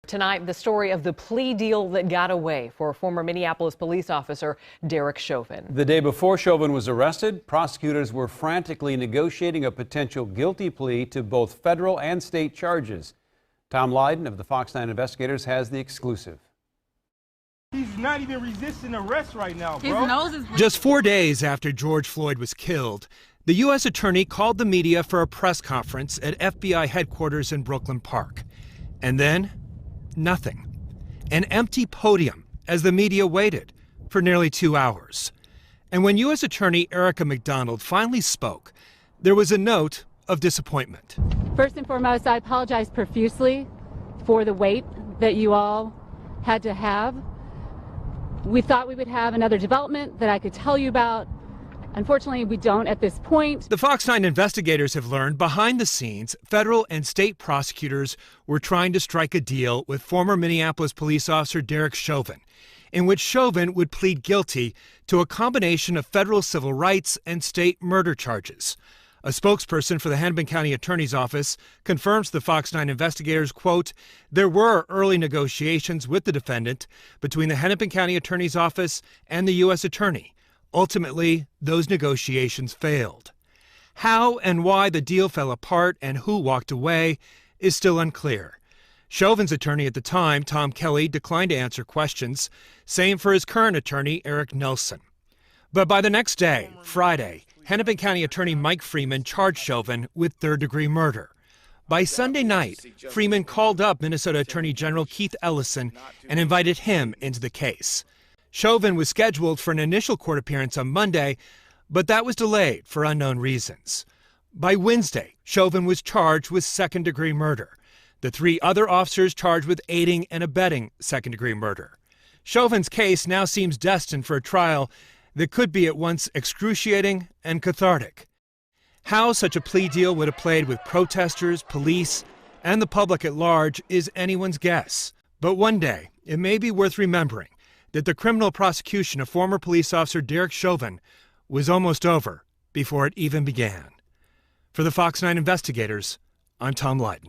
Tonight, the story of the plea deal that got away for former Minneapolis police officer Derek Chauvin. The day before Chauvin was arrested, prosecutors were frantically negotiating a potential guilty plea to both federal and state charges. Tom Lydon of the Fox 9 Investigators has the exclusive. He's not even resisting arrest right now, bro. His nose is Just 4 days after George Floyd was killed, the U.S. attorney called the media for a press conference at FBI headquarters in Brooklyn Park. And then, nothing. An empty podium as the media waited for nearly 2 hours. And when U.S. Attorney Erica McDonald finally spoke, there was a note of disappointment. First and foremost, I apologize profusely for the wait that you all had to have. We thought we would have another development that I could tell you about. Unfortunately, we don't at this point. The Fox 9 investigators have learned behind the scenes, federal and state prosecutors were trying to strike a deal with former Minneapolis police officer Derek Chauvin, in which Chauvin would plead guilty to a combination of federal civil rights and state murder charges. A spokesperson for the Hennepin County Attorney's Office confirms to the Fox 9 investigators, quote, there were early negotiations with the defendant between the Hennepin County Attorney's Office and the U.S. Attorney. Ultimately, those negotiations failed. How and why the deal fell apart and who walked away is still unclear. Chauvin's attorney at the time, Tom Kelly, declined to answer questions. Same for his current attorney, Eric Nelson. But by the next day, Friday, Hennepin County Attorney Mike Freeman charged Chauvin with third-degree murder. By Sunday night, Freeman called up Minnesota Attorney General Keith Ellison and invited him into the case. Chauvin was scheduled for an initial court appearance on Monday, but that was delayed for unknown reasons. By Wednesday, Chauvin was charged with second-degree murder. The 3 other officers charged with aiding and abetting second-degree murder. Chauvin's case now seems destined for a trial that could be at once excruciating and cathartic. How such a plea deal would have played with protesters, police, and the public at large is anyone's guess. But one day, it may be worth remembering that the criminal prosecution of former police officer Derek Chauvin was almost over before it even began. For the Fox 9 investigators, I'm Tom Lydon.